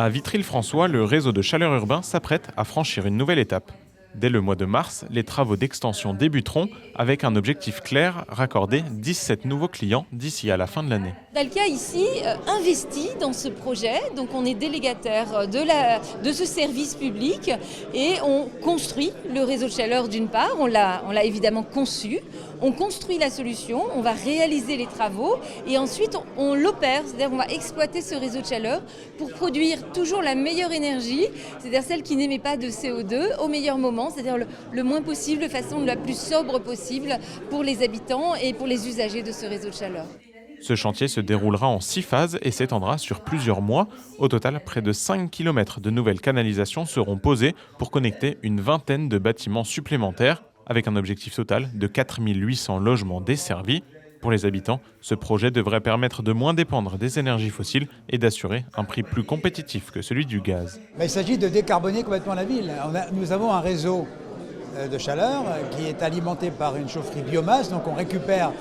À Vitry-le-François, le réseau de chaleur urbain s'apprête à franchir une nouvelle étape. Dès le mois de mars, les travaux d'extension débuteront avec un objectif clair, raccorder 17 nouveaux clients d'ici à la fin de l'année. Dalkia ici investit dans ce projet, donc on est délégataire de ce service public et on construit le réseau de chaleur d'une part, on l'a évidemment conçu, on construit la solution, on va réaliser les travaux et ensuite on l'opère, c'est-à-dire on va exploiter ce réseau de chaleur pour produire toujours la meilleure énergie, c'est-à-dire celle qui n'émet pas de CO2 au meilleur moment, c'est-à-dire le moins possible, de façon la plus sobre possible pour les habitants et pour les usagers de ce réseau de chaleur. Ce chantier se déroulera en 6 phases et s'étendra sur plusieurs mois. Au total, près de 5 km de nouvelles canalisations seront posées pour connecter une vingtaine de bâtiments supplémentaires, avec un objectif total de 4 800 logements desservis. Pour les habitants, ce projet devrait permettre de moins dépendre des énergies fossiles et d'assurer un prix plus compétitif que celui du gaz. Il s'agit de décarboner complètement la ville. Nous avons un réseau de chaleur qui est alimenté par une chaufferie biomasse, donc on récupère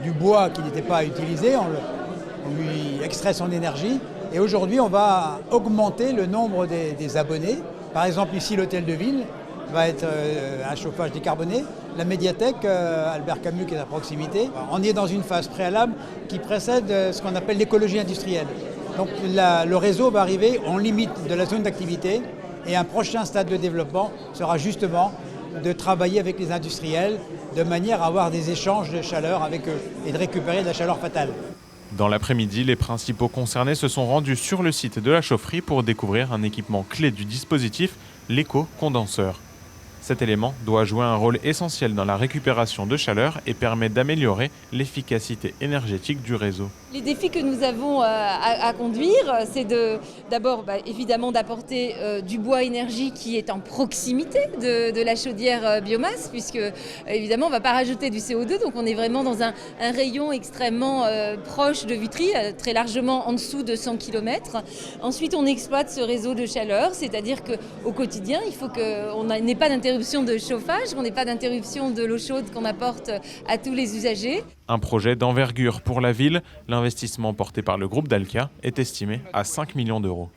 du bois qui n'était pas utilisé, on lui extrait son énergie et aujourd'hui on va augmenter le nombre des abonnés. Par exemple ici l'hôtel de ville va être un chauffage décarboné, la médiathèque Albert Camus qui est à proximité. On est dans une phase préalable qui précède ce qu'on appelle l'écologie industrielle. Donc le réseau va arriver en limite de la zone d'activité et un prochain stade de développement sera justement de travailler avec les industriels de manière à avoir des échanges de chaleur avec eux et de récupérer de la chaleur fatale. Dans l'après-midi, les principaux concernés se sont rendus sur le site de la chaufferie pour découvrir un équipement clé du dispositif, l'éco-condenseur. Cet élément doit jouer un rôle essentiel dans la récupération de chaleur et permet d'améliorer l'efficacité énergétique du réseau. Les défis que nous avons à conduire, c'est d'abord évidemment d'apporter du bois énergie qui est en proximité de la chaudière biomasse, puisque évidemment on ne va pas rajouter du CO2, donc on est vraiment dans un rayon extrêmement proche de Vitry, très largement en dessous de 100 km. Ensuite on exploite ce réseau de chaleur, c'est-à-dire qu'au quotidien il faut qu'on n'ait pas d'interruption de chauffage, qu'on n'ait pas d'interruption de l'eau chaude qu'on apporte à tous les usagers. Un projet d'envergure pour la ville, l'investissement porté par le groupe Dalkia est estimé à 5 millions d'euros.